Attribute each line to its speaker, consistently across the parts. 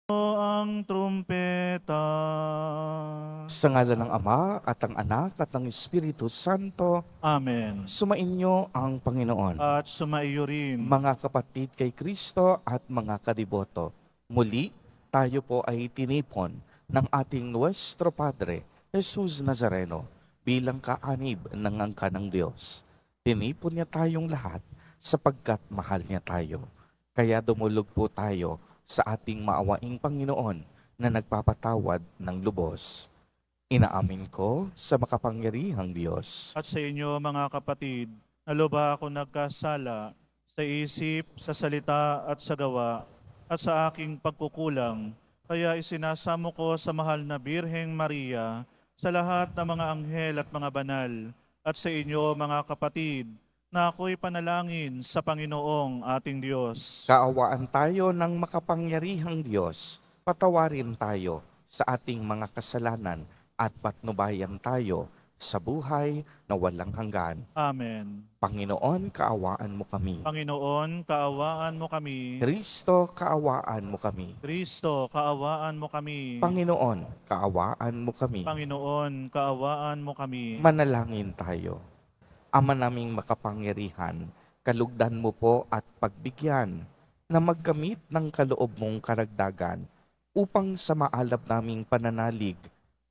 Speaker 1: ang trumpeta.
Speaker 2: Sa ngalan ng Ama at ng Anak at ng Espiritu Santo,
Speaker 1: Amen.
Speaker 2: sumainyo ang Panginoon.
Speaker 1: At sumaiyo rin.
Speaker 2: Mga kapatid kay Kristo at mga kadiboto, muli tayo po ay tinipon ng ating Nuestro Padre, Jesus Nazareno, bilang kaanib ng angka ng Diyos. Tinipon niya tayong lahat sapagkat mahal niya tayo. Kaya dumulog po tayo sa ating maawaing Panginoon na nagpapatawad ng lubos. Inaamin ko sa makapangyarihang Diyos
Speaker 1: At sa inyo mga kapatid, naluba ako nagkasala sa isip, sa salita at sa gawa, at sa aking pagkukulang. Kaya isinasamo ko sa mahal na Birheng Maria, sa lahat ng mga anghel at mga banal, at sa inyo mga kapatid, na ako'y panalangin sa Panginoong ating Diyos.
Speaker 2: Kaawaan tayo ng makapangyarihang Diyos, patawarin tayo sa ating mga kasalanan at patnubayan tayo sa buhay na walang hanggan.
Speaker 1: Amen.
Speaker 2: Panginoon, kaawaan mo kami.
Speaker 1: Panginoon, kaawaan mo kami.
Speaker 2: Kristo, kaawaan mo kami.
Speaker 1: Kristo, kaawaan mo kami.
Speaker 2: Panginoon, kaawaan mo kami.
Speaker 1: Panginoon, kaawaan mo kami.
Speaker 2: Manalangin tayo. Ama naming makapangyarihan, kalugdan mo po at pagbigyan na magkamit ng kaloob mong karagdagan upang sa maalab naming pananalig,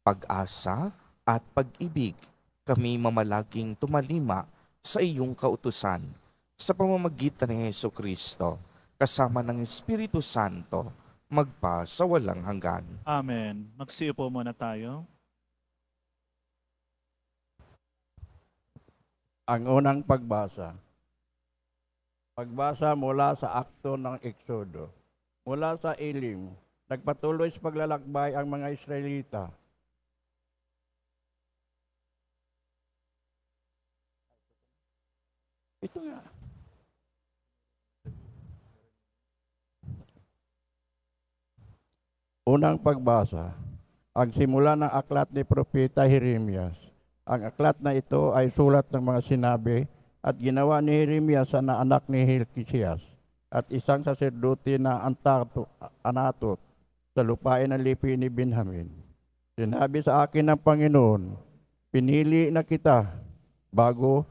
Speaker 2: pag-asa at pag-ibig, kami mamalaging tumalima sa iyong kautusan sa pamamagitan ni Jesucristo, kasama ng Espiritu Santo, magpa sa walang hanggan.
Speaker 1: Amen. Magsiupo muna tayo.
Speaker 3: Ang unang pagbasa. Pagbasa mula sa akto ng Eksodo. Mula sa Elim, nagpatuloy sa paglalakbay ang mga Israelita. Ito nga. Unang pagbasa. Ang simula ng aklat ni Propeta Jeremias. Ang aklat na ito ay sulat ng mga sinabi at ginawa ni Jeremias na anak ni Hilkias at isang saserdote na Anatot sa lupain ng lipi ni Benjamin. Sinabi sa akin ng Panginoon, pinili na kita bago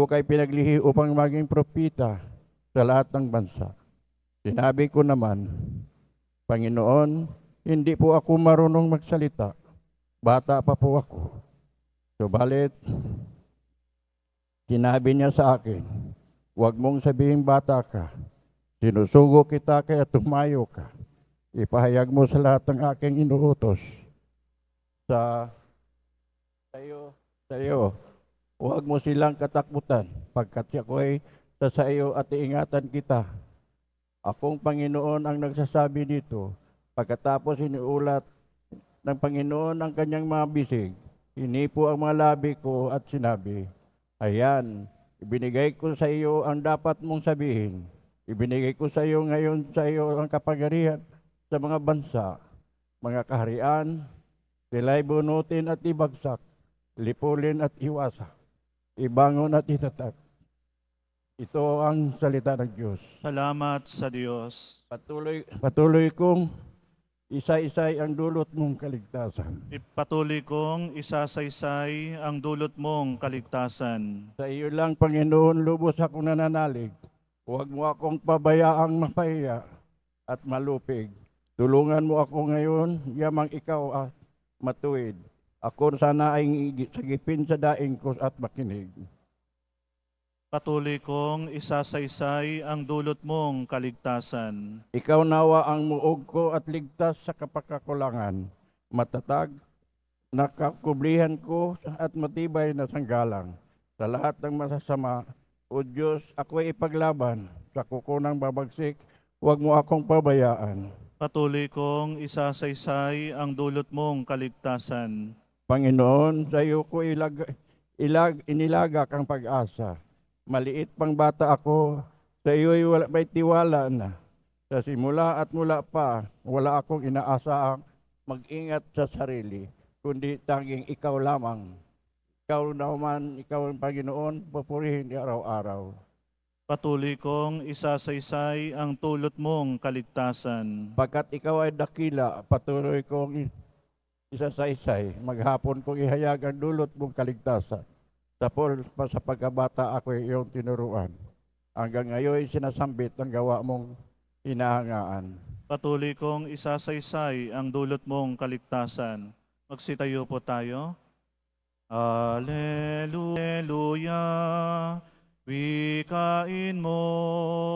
Speaker 3: kay pinaglihi upang maging propeta sa lahat ng bansa. Sinabi ko naman, Panginoon, hindi po ako marunong magsalita. Bata pa po ako. Subalit, sinabi niya sa akin, huwag mong sabihin bata ka. Sinusugo kita kaya tumayo ka. Ipahayag mo sa lahat ng aking inuutos. Sa iyo. Huwag mo silang katakbutan, pagkat ako ay sa iyo at iingatan kita. Akong Panginoon ang nagsasabi dito, pagkatapos iniulat ng Panginoon ang kanyang mga bisig, hinipo ang mga labi ko at sinabi, ayan, ibinigay ko sa iyo ang dapat mong sabihin. Ibinigay ko sa iyo ngayon sa iyo ang kapangyarihan sa mga bansa, mga kaharian, sila'y bunutin at ibagsak, lipulin at iwasak, ibangon at itatag. Ito ang salita ng Diyos.
Speaker 1: Salamat sa Diyos.
Speaker 3: Patuloy kong isa-isay ang dulot mong kaligtasan.
Speaker 1: Ipatuloy kong isasaysay ang dulot mong kaligtasan.
Speaker 3: Sa iyo lang, Panginoon, lubos akong nananalig. Huwag mo akong pabayaang mapahiya at malupig. Tulungan mo ako ngayon, yamang ikaw at matuwid. Ako sana ay sagipin sa daing ko at makinig.
Speaker 1: Patuloy kong isasaysay ang dulot mong kaligtasan.
Speaker 3: Ikaw nawa ang muog ko at ligtas sa kapakakulangan. Matatag, nakakublihan ko at matibay na sanggalang. Sa lahat ng masasama, O Diyos, ako'y ipaglaban. Sa kukunang babagsik, huwag mo akong pabayaan.
Speaker 1: Patuloy kong isasaysay ang dulot mong kaligtasan.
Speaker 3: Panginoon, sa iyo ko inilagak ang pag-asa. Maliit pang bata ako, sa iyo'y may tiwala na. Sa simula at mula pa, wala akong inaasahang mag-ingat sa sarili, kundi tanging ikaw lamang. Ikaw naman, ikaw ang Panginoon, papurihin araw-araw.
Speaker 1: Patuloy kong isasaysay ang dulot mong kaligtasan.
Speaker 3: Pagkat ikaw ay dakila, patuloy kong isasaysay, maghapon kong ihayag ang dulot mong kaligtasan. Sa pagkabata ako iyong tinuruan. Hanggang ngayon sinasambit ang gawa mong hinahangaan.
Speaker 1: Patuloy kong isasaysay ang dulot mong kaligtasan. Magsitayo po tayo. Alleluia. Wikain mo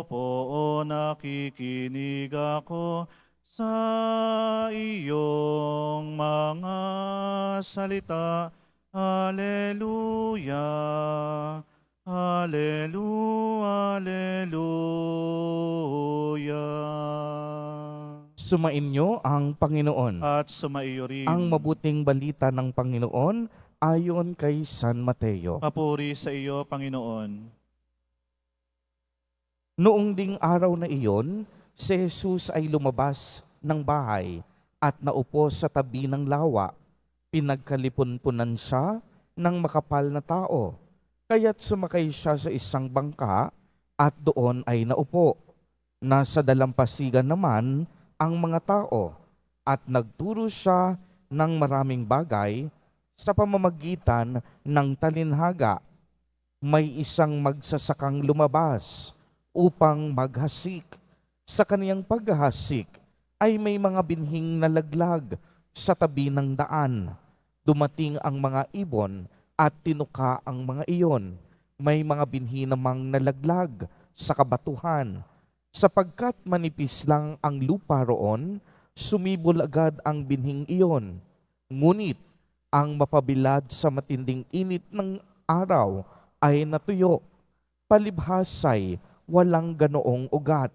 Speaker 1: po, nakikinig ako sa iyong mga salita. Alleluia. Alleluia. Alleluia.
Speaker 2: Sumainyo ang Panginoon.
Speaker 1: At sumaiyo rin.
Speaker 2: Ang mabuting balita ng Panginoon ayon kay San Mateo.
Speaker 1: Papuri sa iyo, Panginoon.
Speaker 2: Noong ding araw na iyon, si Jesus ay lumabas ng bahay at naupo sa tabi ng lawa. Pinagkalipon-punan siya ng makapal na tao. Kaya't sumakay siya sa isang bangka at doon ay naupo. Nasa dalampasigan naman ang mga tao at nagturo siya ng maraming bagay sa pamamagitan ng talinhaga. May isang magsasakang lumabas upang maghasik. Sa kaniyang paghahasik ay may mga binhing nalaglag sa tabi ng daan. Dumating ang mga ibon at tinuka ang mga iyon. May mga binhi namang nalaglag sa kabatuhan. Sapagkat manipis lang ang lupa roon, sumibol agad ang binhing iyon. Ngunit ang mapabilad sa matinding init ng araw ay natuyo. Palibhasay, walang ganoong ugat.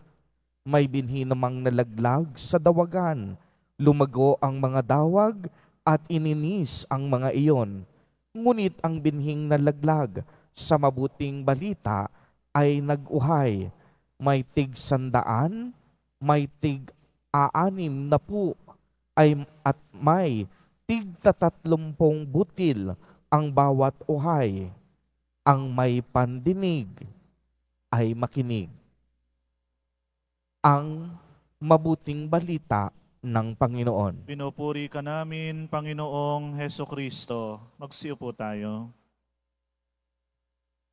Speaker 2: May binhi namang nalaglag sa dawagan. Lumago ang mga dawag at ininis ang mga iyon. Ngunit ang binhing nalaglag sa mabuting balita ay nag-uhay. May tig 100, may tig 60 at may tig 30 butil ang bawat uhay. Ang may pandinig ay makinig. Ang mabuting balita ng Panginoon.
Speaker 1: Pinupuri ka namin, Panginoong Heso Kristo. Magsiupo tayo.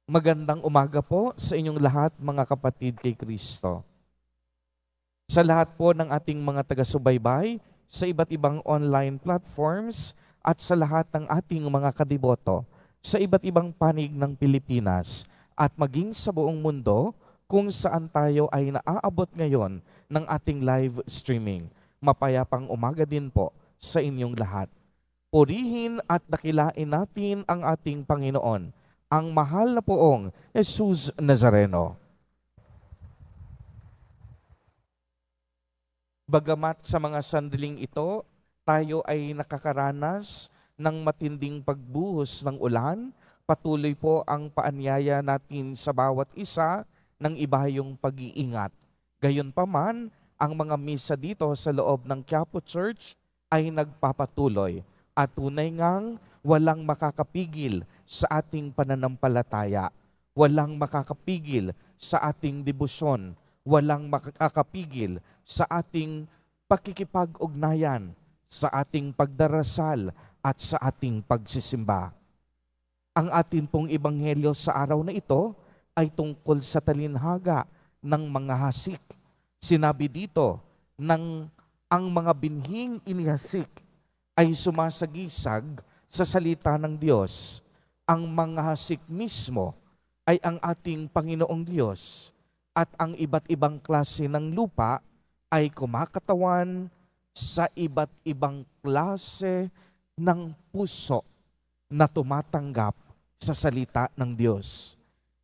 Speaker 2: Magandang umaga po sa inyong lahat, mga kapatid kay Kristo. Sa lahat po ng ating mga taga-subaybay, sa iba't ibang online platforms, at sa lahat ng ating mga kadiboto, sa iba't ibang panig ng Pilipinas, at maging sa buong mundo kung saan tayo ay naaabot ngayon ng ating live streaming. Mapayapang umaga din po sa inyong lahat. Purihin at dakilain natin ang ating Panginoon, ang mahal na poong Jesus Nazareno. Bagamat sa mga sandaling ito, tayo ay nakakaranas ng matinding pagbuhos ng ulan, patuloy po ang paanyaya natin sa bawat isa ng ibahayong pag-iingat. Gayunpaman, ang mga misa dito sa loob ng Quiapo Church ay nagpapatuloy at tunay ngang walang makakapigil sa ating pananampalataya, walang makakapigil sa ating debosyon, walang makakapigil sa ating pakikipag-ugnayan, sa ating pagdarasal at sa ating pagsisimba. Ang atin pong ebanghelyo sa araw na ito ay tungkol sa talinhaga ng mga hasik. Sinabi dito ng ang mga binhing inihasik ay sumasagisag sa salita ng Diyos. Ang mga hasik mismo ay ang ating Panginoong Diyos at ang iba't ibang klase ng lupa ay kumakatawan sa iba't ibang klase ng puso na tumatanggap sa salita ng Diyos.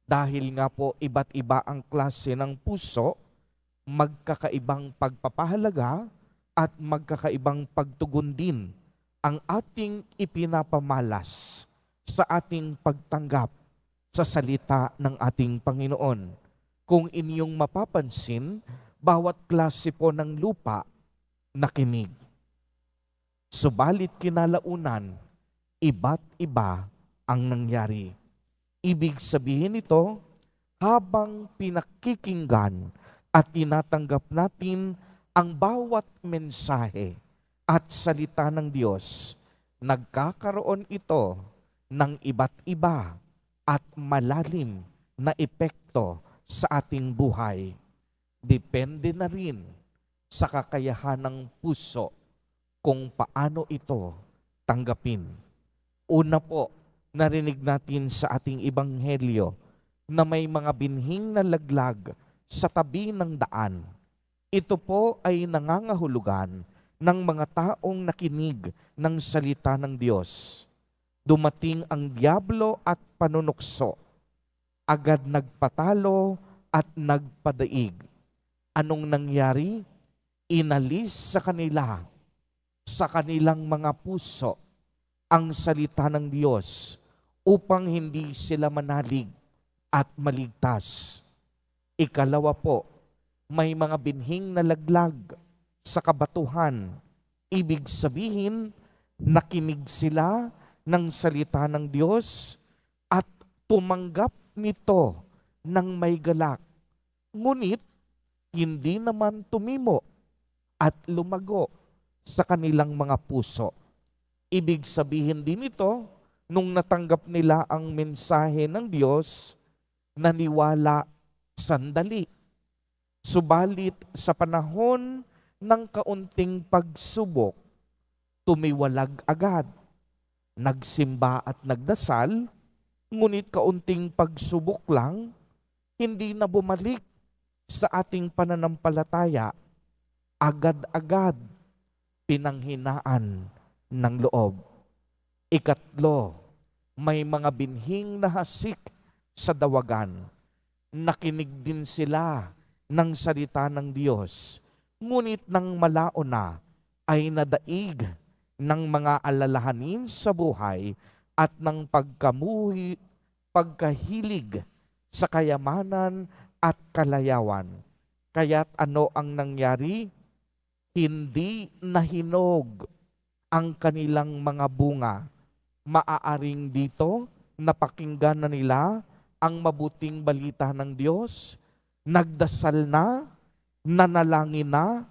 Speaker 2: Dahil nga po iba't iba ang klase ng puso, magkakaibang pagpapahalaga at magkakaibang pagtugon din ang ating ipinapamalas sa ating pagtanggap sa salita ng ating Panginoon. Kung inyong mapapansin, bawat klase po ng lupa nakinig. Subalit kinalaunan, iba't iba ang nangyari. Ibig sabihin nito, habang pinakikinggan at tinatanggap natin ang bawat mensahe at salita ng Diyos, nagkakaroon ito ng iba't iba at malalim na epekto sa ating buhay. Depende na rin sa kakayahan ng puso kung paano ito tanggapin. Una po, narinig natin sa ating ebanghelyo na may mga binhing na laglag sa tabi ng daan. Ito po ay nangangahulugan ng mga taong nakinig ng salita ng Diyos. Dumating ang diablo at panunukso. Agad nagpatalo at nagpadaig. Anong nangyari? Inalis sa kanila, sa kanilang mga puso, ang salita ng Diyos upang hindi sila manalig at maligtas. Ikalawa po, may mga binhing na laglag sa kabatuhan. Ibig sabihin, nakinig sila ng salita ng Diyos at tumanggap nito ng may galak. Ngunit, hindi naman tumimo at lumago sa kanilang mga puso. Ibig sabihin din ito, nung natanggap nila ang mensahe ng Diyos, naniwala sandali. Subalit sa panahon ng kaunting pagsubok, tumiwalag agad. Nagsimba at nagdasal, ngunit kaunting pagsubok lang, hindi na bumalik sa ating pananampalataya. Agad-agad pinanghinaan ng loob. Ikatlo, may mga binhing nahasik sa dawagan. Nakinig din sila ng salita ng Diyos, ngunit nang malao na ay nadaig ng mga alalahanin sa buhay at ng pagkahilig sa kayamanan at kalayawan. Kaya't ano ang nangyari? Hindi nahinog ang kanilang mga bunga. Maaaring dito napakinggan na nila ang mabuting balita ng Diyos, nagdasal na, nanalangin na,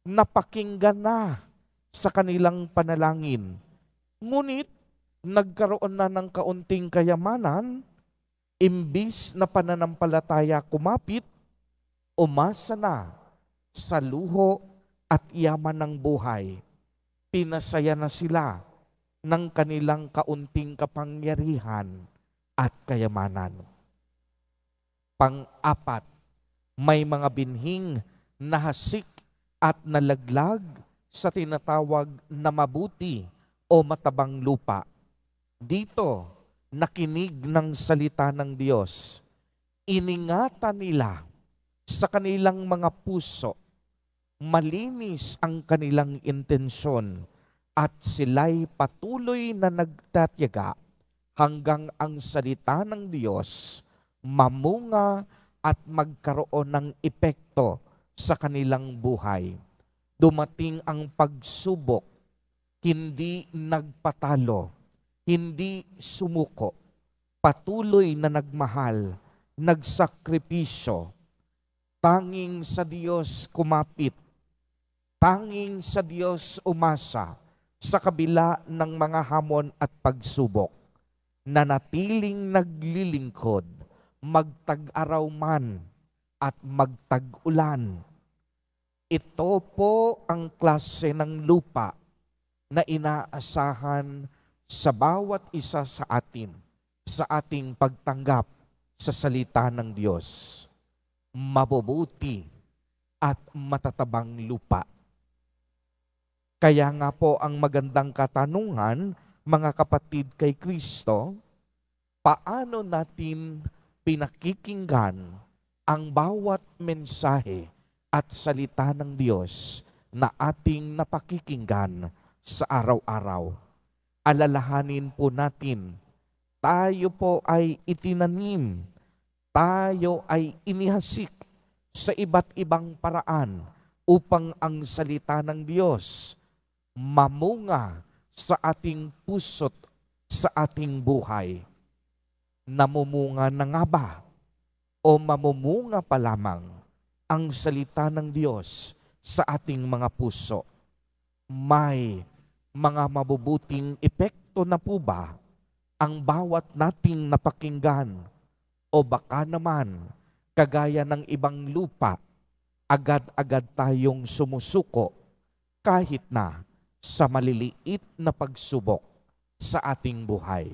Speaker 2: napakinggan na sa kanilang panalangin. Ngunit, nagkaroon na ng kaunting kayamanan, imbis na pananampalataya kumapit, umasa na sa luho at yaman ng buhay. Pinasaya na sila ng kanilang kaunting kapangyarihan at kayamanan. Pang-apat, may mga binhing nahasik at nalaglag sa tinatawag na mabuti o matabang lupa. Dito, nakinig ng salita ng Diyos. Iningatan nila sa kanilang mga puso. Malinis ang kanilang intensyon at sila'y patuloy na nagtatiyaga hanggang ang salita ng Diyos mamunga at magkaroon ng epekto sa kanilang buhay. Dumating ang pagsubok, hindi nagpatalo, hindi sumuko, patuloy na nagmahal, nagsakripisyo, tanging sa Diyos kumapit, tanging sa Diyos umasa sa kabila ng mga hamon at pagsubok, nanatiling naglilingkod, magtag-araw man at magtag-ulan. Ito po ang klase ng lupa na inaasahan sa bawat isa sa atin sa ating pagtanggap sa salita ng Diyos. Mabubuti at matatabang lupa. Kaya nga po ang magandang katanungan, mga kapatid kay Kristo, paano natin pinakikinggan ang bawat mensahe at salita ng Diyos na ating napakikinggan sa araw-araw? Alalahanin po natin, tayo po ay itinanim, tayo ay inihasik sa iba't ibang paraan upang ang salita ng Diyos mamunga sa ating puso't sa ating buhay. Namumunga na nga ba o mamumunga pa lamang ang salita ng Diyos sa ating mga puso? May mga mabubuting epekto na po ba ang bawat nating napakinggan? O baka naman, kagaya ng ibang lupa, agad-agad tayong sumusuko kahit na sa maliliit na pagsubok sa ating buhay.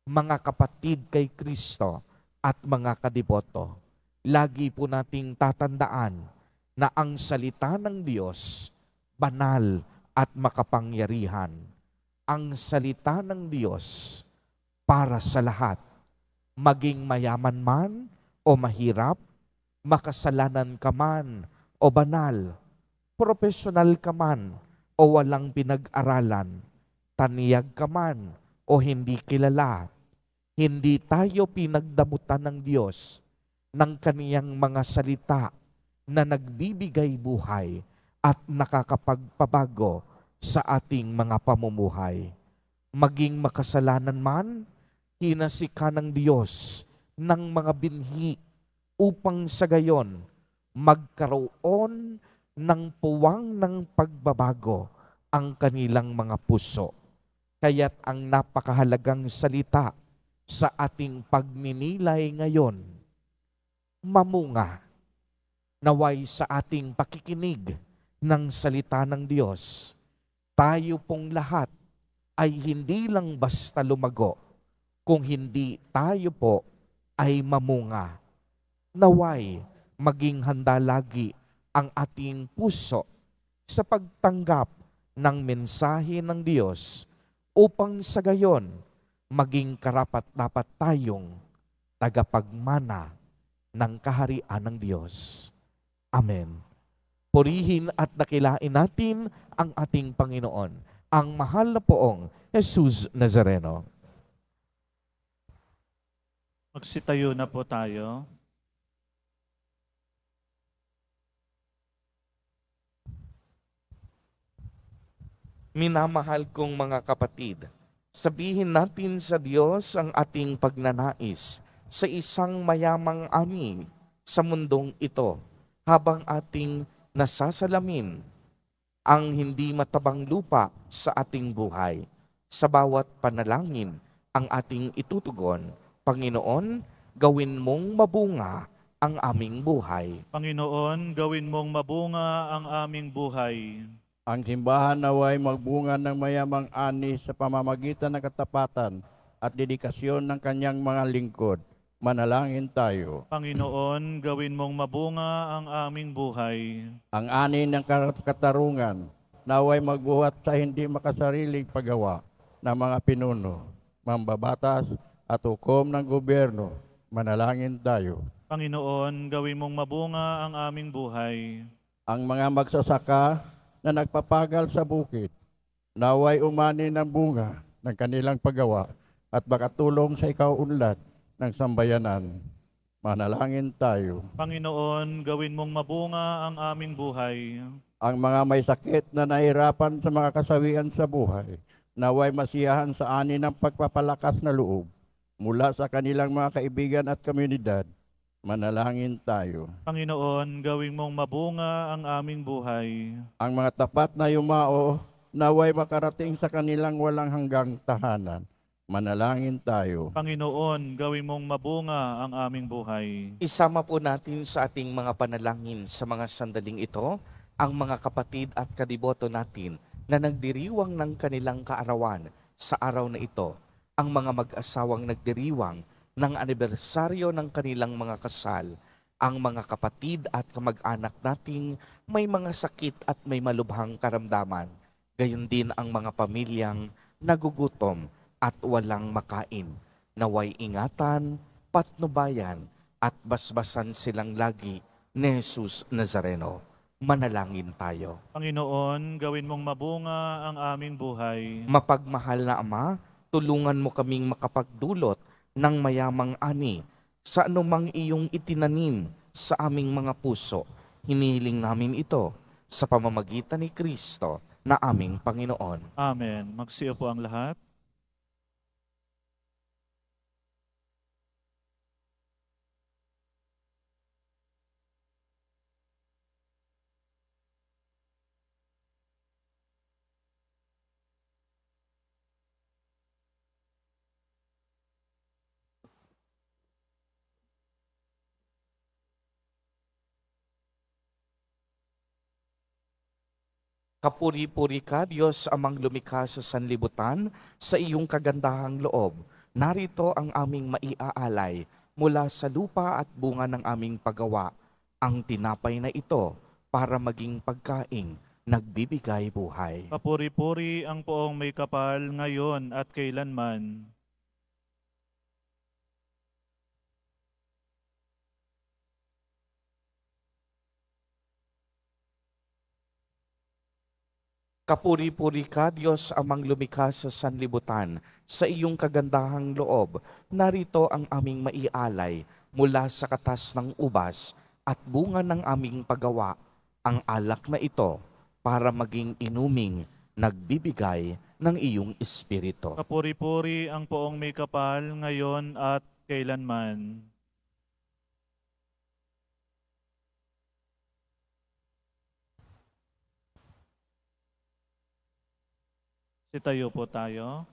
Speaker 2: Mga kapatid kay Kristo at mga kadiboto, lagi po nating tatandaan na ang salita ng Diyos banal at makapangyarihan. Ang salita ng Diyos para sa lahat, maging mayaman man o mahirap, makasalanan ka man o banal, profesional ka man o walang pinag-aralan, taniyag ka man o hindi kilala, hindi tayo pinagdamutan ng Diyos ng kaniyang mga salita na nagbibigay buhay at nakakapagpabago sa ating mga pamumuhay. Maging makasalanan man, hinasika ng Diyos ng mga binhi upang sa gayon magkaroon ng puwang ng pagbabago ang kanilang mga puso. Kaya't ang napakahalagang salita sa ating pagninilay ngayon, mamunga, naway sa ating pakikinig ng salita ng Diyos, tayo pong lahat ay hindi lang basta lumago, kung hindi tayo po ay mamunga. Naway maging handa lagi ang ating puso sa pagtanggap ng mensahe ng Diyos upang sa gayon maging karapat-dapat tayong tagapagmana ng kaharian ng Diyos. Amen. Purihin at dakilain natin ang ating Panginoon, ang mahal na poong Jesus Nazareno.
Speaker 1: Magsitayo na po tayo.
Speaker 2: Minamahal kong mga kapatid, sabihin natin sa Diyos ang ating pagnanais sa isang mayamang ani sa mundong ito habang ating nasasalamin ang hindi matabang lupa sa ating buhay. Sa bawat panalangin ang ating itutugon, Panginoon, gawin mong mabunga ang aming buhay.
Speaker 1: Panginoon, gawin mong mabunga ang aming buhay.
Speaker 3: Ang simbahan naway magbunga ng mayamang ani sa pamamagitan ng katapatan at dedikasyon ng kanyang mga lingkod. Manalangin tayo.
Speaker 1: Panginoon, gawin mong mabunga ang aming buhay.
Speaker 3: Ang ani ng katarungan naway magbuhat sa hindi makasariling paggawa ng mga pinuno, mambabatas at hukom ng gobyerno. Manalangin tayo.
Speaker 1: Panginoon, gawin mong mabunga ang aming buhay.
Speaker 3: Ang mga magsasaka na nagpapagal sa bukid, naway umani ng bunga ng kanilang paggawa at makatulong sa ikaunlad ng sambayanan. Manalangin tayo.
Speaker 1: Panginoon, gawin mong mabunga ang aming buhay.
Speaker 3: Ang mga may sakit na nahirapan sa mga kasawian sa buhay, naway masiyahan sa ani ng pagpapalakas na loob mula sa kanilang mga kaibigan at komunidad. Manalangin tayo.
Speaker 1: Panginoon, gawin mong mabunga ang aming buhay.
Speaker 3: Ang mga tapat na yumao, naway makarating sa kanilang walang hanggang tahanan. Manalangin tayo.
Speaker 1: Panginoon, gawin mong mabunga ang aming buhay.
Speaker 2: Isama po natin sa ating mga panalangin sa mga sandaling ito ang mga kapatid at kadiboto natin na nagdiriwang ng kanilang kaarawan sa araw na ito. Ang mga mag-asawang nagdiriwang ng anibersaryo ng kanilang mga kasal, ang mga kapatid at kamag-anak nating may mga sakit at may malubhang karamdaman, gayon din ang mga pamilyang nagugutom at walang makain. Naway ingatan, patnubayan at basbasan silang lagi ni Jesus Nazareno. Manalangin tayo.
Speaker 1: Panginoon, gawin mong mabunga ang aming buhay.
Speaker 2: Mapagmahal na Ama, tulungan mo kaming makapagdulot ng mayamang ani sa anumang iyong itinanim sa aming mga puso. Hinihiling namin ito sa pamamagitan ni Kristo na aming Panginoon.
Speaker 1: Amen. Magsiyo po ang lahat.
Speaker 2: Kapuri-puri ka, Diyos amang lumikha sa sanlibutan, sa iyong kagandahang loob. Narito ang aming maiaalay mula sa lupa at bunga ng aming paggawa. Ang tinapay na ito para maging pagkaing nagbibigay buhay.
Speaker 1: Kapuri-puri ang poong may kapal ngayon at kailanman.
Speaker 2: Kapuri-puri ka, Diyos amang lumikha sa sanlibutan, sa iyong kagandahang loob. Narito ang aming maialay mula sa katas ng ubas at bunga ng aming paggawa. Ang alak na ito para maging inuming nagbibigay ng iyong espiritu.
Speaker 1: Kapuri-puri ang poong may kapal ngayon at kailanman. Sitayo po tayo.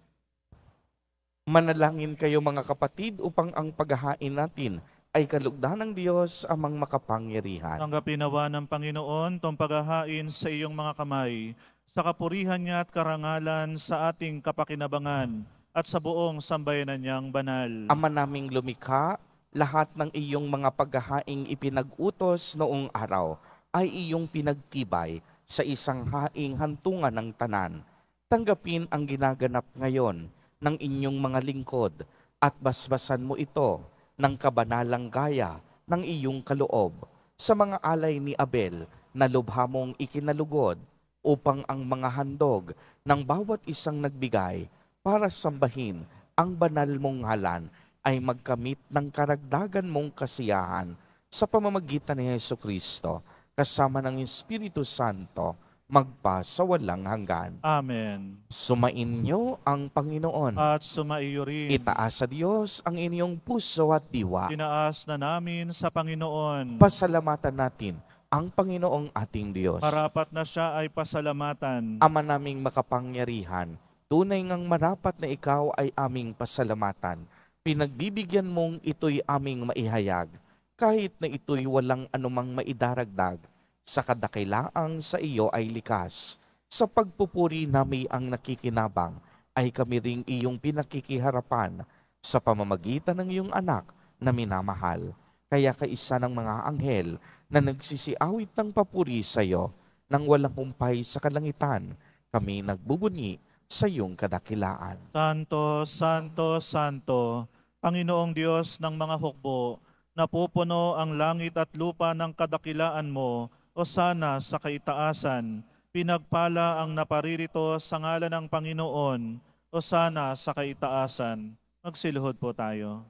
Speaker 2: Manalangin kayo mga kapatid upang ang paghahain natin ay kalugdan ng Diyos amang makapangyarihan.
Speaker 1: Tanggapin nawa ng Panginoon tong paghahain sa iyong mga kamay, sa kapurihan niya at karangalan sa ating kapakinabangan at sa buong sambayanan niyang banal.
Speaker 2: Ama naming lumikha, lahat ng iyong mga paghahaing ipinag-utos noong araw ay iyong pinagtibay sa isang haing hantungan ng tanan. Tanggapin ang ginaganap ngayon ng inyong mga lingkod at basbasan mo ito ng kabanalang gaya ng iyong kaloob sa mga alay ni Abel na lubha mong ikinalugod upang ang mga handog ng bawat isang nagbigay para sambahin ang banal mong ngalan ay magkamit ng karagdagan mong kasiyahan sa pamamagitan ni Jesucristo kasama ng Espiritu Santo magpa sa walang hanggan.
Speaker 1: Amen.
Speaker 2: Sumainyo ang Panginoon.
Speaker 1: At sumaiyo rin.
Speaker 2: Itaas sa Diyos ang inyong puso at diwa.
Speaker 1: Tinaas na namin sa Panginoon.
Speaker 2: Pasalamatan natin ang Panginoong ating Diyos.
Speaker 1: Marapat na siya ay pasalamatan.
Speaker 2: Ama naming makapangyarihan, tunay ngang marapat na ikaw ay aming pasalamatan. Pinagbibigyan mong ito'y aming maihayag, kahit na ito'y walang anumang maidaragdag. Sa kadakilaang sa iyo ay likas. Sa pagpupuri nami ang nakikinabang, ay kami ring iyong pinakikiharapan sa pamamagitan ng iyong anak na minamahal. Kaya kaisa ng mga anghel na nagsisiawit ng papuri sa iyo, nang walang humpay sa kalangitan, kami nagbubuni sa iyong kadakilaan.
Speaker 1: Santo, Santo, Santo, Panginoong Diyos ng mga hukbo, napupuno ang langit at lupa ng kadakilaan mo, o sana sa kaitaasan, pinagpala ang naparirito sa ngalan ng Panginoon, o sana sa kaitaasan. Magsiluhod po tayo.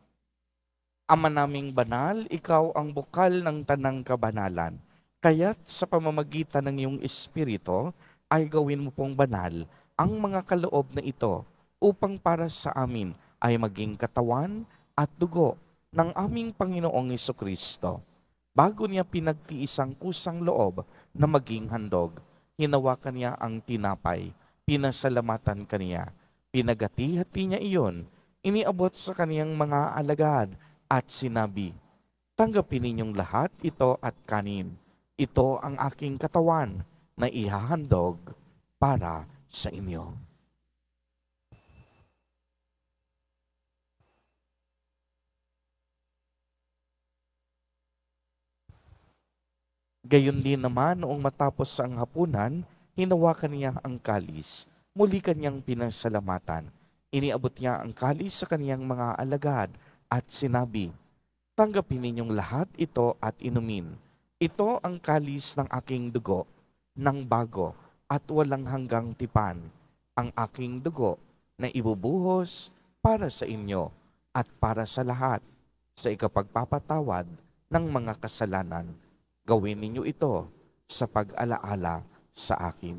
Speaker 2: Ama naming banal, ikaw ang bukal ng tanang kabanalan. Kaya't sa pamamagitan ng iyong Espiritu, ay gawin mo pong banal ang mga kaloob na ito upang para sa amin ay maging katawan at dugo ng aming Panginoong Jesucristo. Bago niya pinagtiis ang kusang loob na maging handog, hinawakan niya ang tinapay, pinasalamatan kaniya, pinagati-hati niya iyon, iniabot sa kaniyang mga alagad at sinabi, tanggapin ninyong lahat ito at kanin. Ito ang aking katawan na ihahandog para sa inyo. Gayon din naman noong matapos ang hapunan, hinawakan niya ang kalis. Muli kanyang pinasalamatan. Iniabot niya ang kalis sa kaniyang mga alagad at sinabi, tanggapin ninyong lahat ito at inumin. Ito ang kalis ng aking dugo, ng bago at walang hanggang tipan. Ang aking dugo na ibubuhos para sa inyo at para sa lahat sa ikapagpapatawad ng mga kasalanan. Gawin ninyo ito sa pag-alaala sa akin.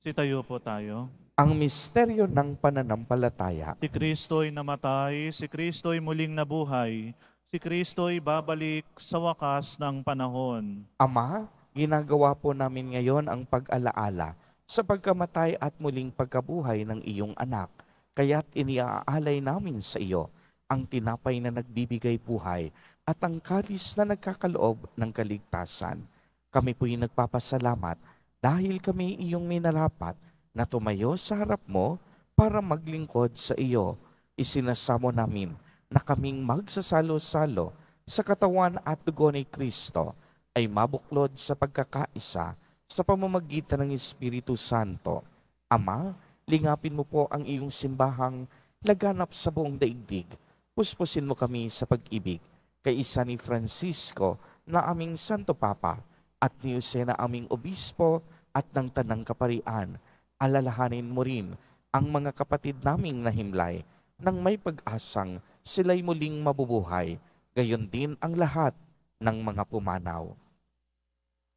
Speaker 1: Sitayo po tayo.
Speaker 2: Ang misteryo ng pananampalataya.
Speaker 1: Si Kristo'y namatay, si Kristo'y muling nabuhay, si Kristo'y babalik sa wakas ng panahon.
Speaker 2: Ama, ginagawa po namin ngayon ang pag-alaala sa pagkamatay at muling pagkabuhay ng iyong anak. Kaya't iniaalay namin sa iyo ang tinapay na nagbibigay buhay, at ang kalis na nagkakaloob ng kaligtasan. Kami po'y nagpapasalamat dahil kami iyong minarapat na tumayo sa harap mo para maglingkod sa iyo. Isinasamo namin na kaming magsasalo-salo sa katawan at dugo ni Kristo ay mabuklod sa pagkakaisa sa pamamagitan ng Espiritu Santo. Ama, lingapin mo po ang iyong simbahang laganap sa buong daigdig. Puspusin mo kami sa pag-ibig kay isa ni Francisco na aming Santo Papa at ni Jose na aming Obispo at ng Tanang Kaparian. Alalahanin mo rin ang mga kapatid naming nahimlay nang may pag-asang sila'y muling mabubuhay, gayon din ang lahat ng mga pumanaw.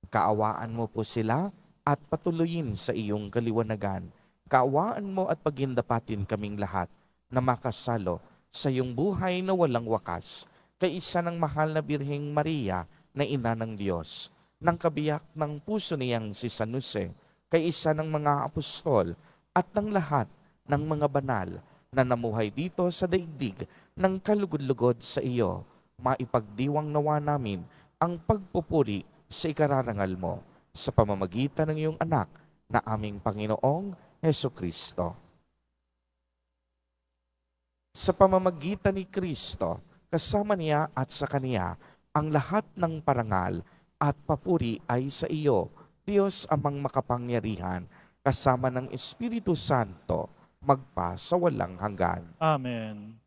Speaker 2: Kaawaan mo po sila at patuloyin sa iyong kaliwanagan. Kaawaan mo at pagindapatin kaming lahat na makasalo sa iyong buhay na walang wakas, kay isa ng mahal na Birheng Maria na ina ng Diyos, ng kabiyak ng puso niyang si San Jose, kay isa ng mga apostol at ng lahat ng mga banal na namuhay dito sa daigdig ng kalugod-lugod sa iyo. Maipagdiwang nawa namin ang pagpupuri sa ikararangal mo sa pamamagitan ng iyong anak na aming Panginoong Heso Kristo. Sa pamamagitan ni Kristo, kasama niya at sa Kaniya, ang lahat ng parangal at papuri ay sa iyo, Diyos amang makapangyarihan, kasama ng Espiritu Santo, magpa sa walang hanggan.
Speaker 1: Amen.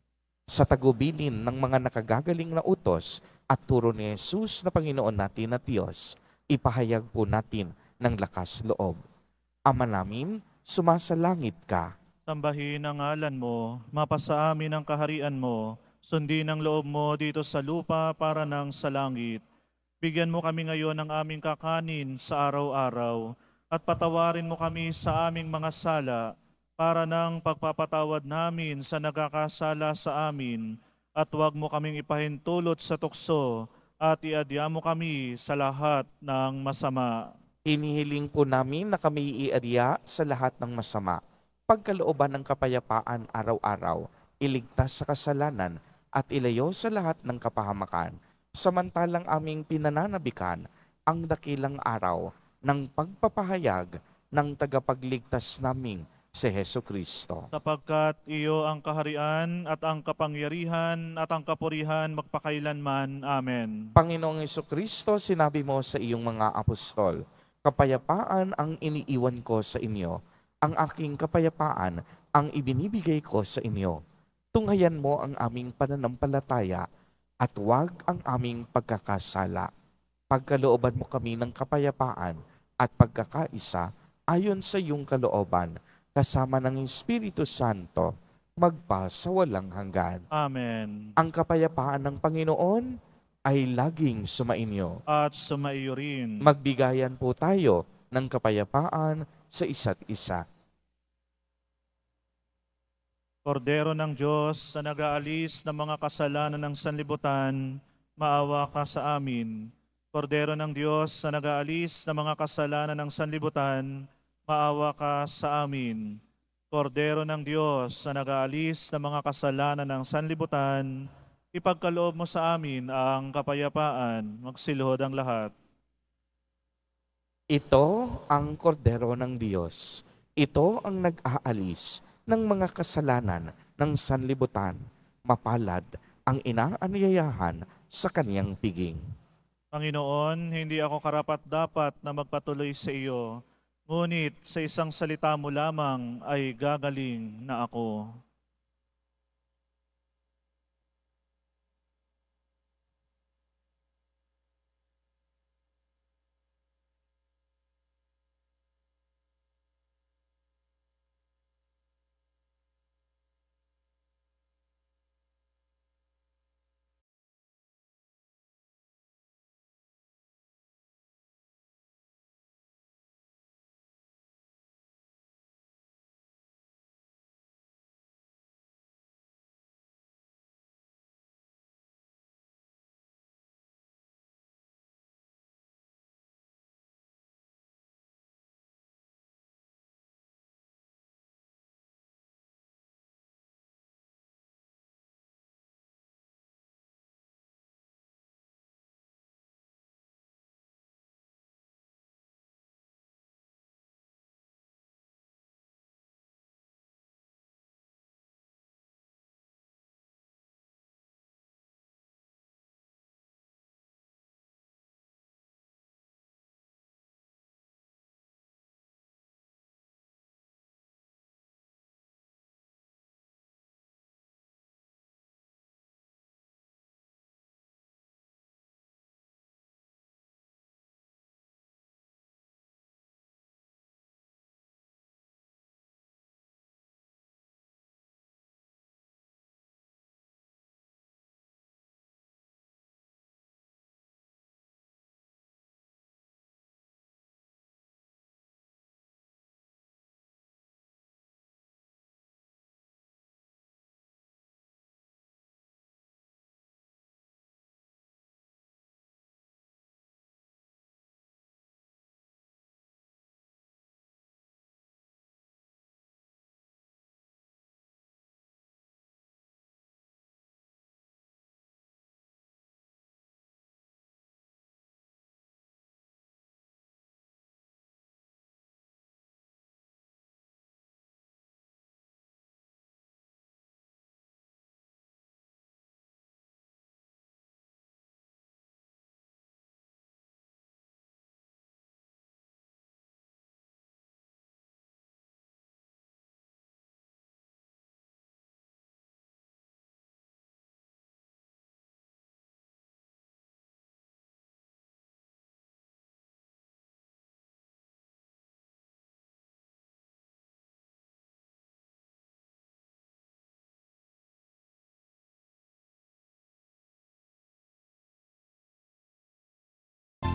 Speaker 2: Sa tagubilin ng mga nakagagaling na utos at turo ni Jesus na Panginoon natin at Diyos, ipahayag po natin ng lakas loob. Ama namin, sumasalangit ka.
Speaker 1: Sambahin ang ngalan mo, mapasa amin ang kaharian mo, sundin ang loob mo dito sa lupa para nang sa langit. Bigyan mo kami ngayon ng aming kakanin sa araw-araw, at patawarin mo kami sa aming mga sala, para nang pagpapatawad namin sa nagkakasala sa amin, at huwag mo kaming ipahintulot sa tukso, at iadya mo kami sa lahat ng masama.
Speaker 2: Hinihiling po namin na kami iadya sa lahat ng masama, pagkalooban ng kapayapaan araw-araw, iligtas sa kasalanan at ilayo sa lahat ng kapahamakan, samantalang aming pinananabikan ang dakilang araw ng pagpapahayag ng tagapagligtas naming si Heso Kristo.
Speaker 1: Sapagkat iyo ang kaharian at ang kapangyarihan at ang kapurihan magpakailanman. Amen.
Speaker 2: Panginoong Heso Kristo, sinabi mo sa iyong mga apostol, kapayapaan ang iniiwan ko sa inyo, ang aking kapayapaan ang ibinibigay ko sa inyo. Tunghayan mo ang aming pananampalataya at huwag ang aming pagkakasala. Pagkalooban mo kami ng kapayapaan at pagkakaisa ayon sa iyong kalooban, kasama ng Espiritu Santo, magpa sa walang hanggan.
Speaker 1: Amen.
Speaker 2: Ang kapayapaan ng Panginoon ay laging sumainyo.
Speaker 1: At sumaiyo rin.
Speaker 2: Magbigayan po tayo ng kapayapaan sa isa't isa.
Speaker 1: Kordero ng Diyos na nag-aalis ng mga kasalanan ng sanlibutan, maawa ka sa amin. Kordero ng Diyos na nag-aalis ng mga kasalanan ng sanlibutan, maawa ka sa amin. Kordero ng Diyos na nag-aalis ng mga kasalanan ng sanlibutan, ipagkaloob mo sa amin ang kapayapaan, magsilhod ang lahat.
Speaker 2: Ito ang kordero ng Diyos. Ito ang nag-aalis ng mga kasalanan ng sanlibutan. Mapalad ang inaanyayahan sa kaniyang piging.
Speaker 1: Panginoon, hindi ako karapat-dapat na magpatuloy sa iyo, ngunit sa isang salita mo lamang ay gagaling na ako.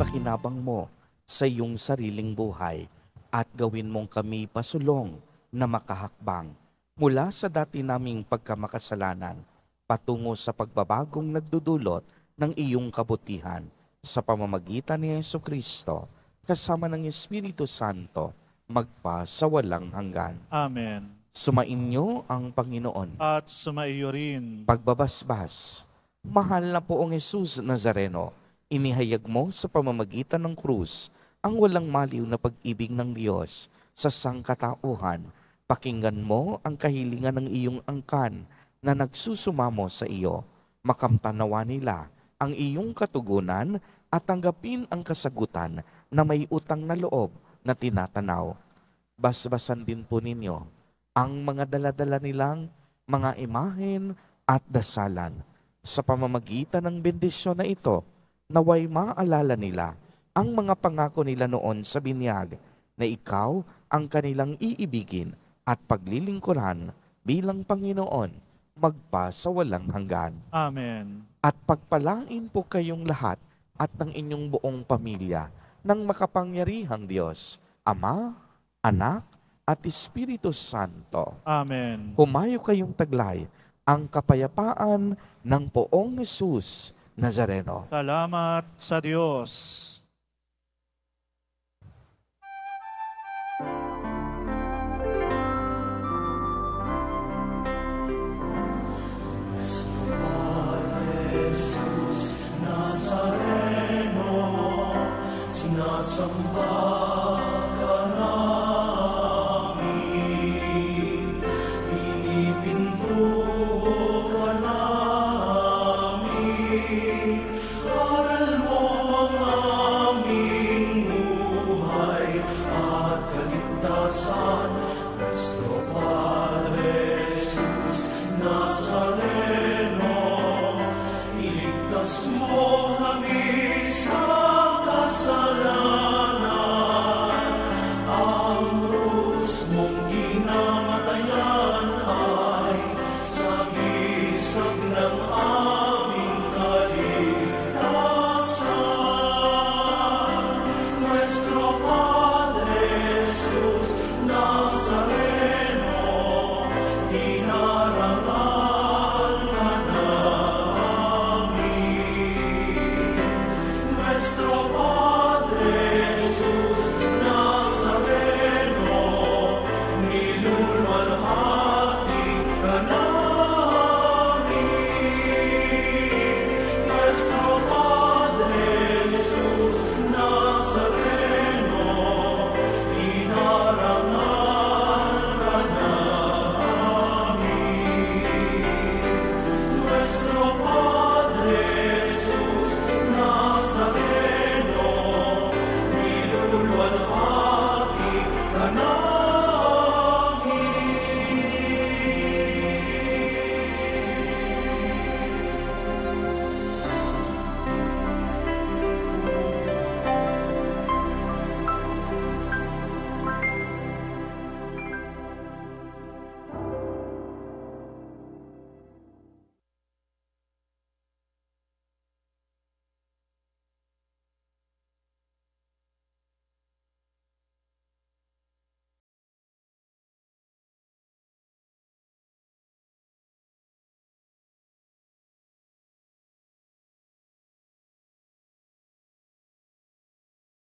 Speaker 2: pakinabang mo sa iyong sariling buhay at gawin mong kami pasulong na makahakbang mula sa dati naming pagkamakasalanan patungo sa pagbabagong nagdudulot ng iyong kabutihan sa pamamagitan ni Jesucristo kasama ng Espiritu Santo magpa sa walang hanggan.
Speaker 1: Amen.
Speaker 2: Sumainyo ang Panginoon.
Speaker 1: At sumaiyo rin.
Speaker 2: Pagbabasbas, mahal na poong Jesus Nazareno, inihayag mo sa pamamagitan ng krus ang walang maliw na pag-ibig ng Diyos sa sangkatauhan. Pakinggan mo ang kahilingan ng iyong angkan na nagsusumamo sa iyo. Makamtanawa nila ang iyong katugunan at tanggapin ang kasagutan na may utang na loob na tinatanaw. Basbasan din po ninyo ang mga daladala nilang mga imahen at dasalan. Sa pamamagitan ng bendisyon na ito, naway maalala nila ang mga pangako nila noon sa binyag na ikaw ang kanilang iibigin at paglilingkuran bilang Panginoon magpa sa walang hanggan.
Speaker 1: Amen.
Speaker 2: At pagpalain po kayong lahat at ng inyong buong pamilya ng makapangyarihang Diyos, Ama, Anak, at Espiritu Santo.
Speaker 1: Amen.
Speaker 2: Humayo kayong taglay ang kapayapaan ng poong Jesus Nazareno.
Speaker 1: Salamat sa Diyos.
Speaker 4: Nazareno, sinasamba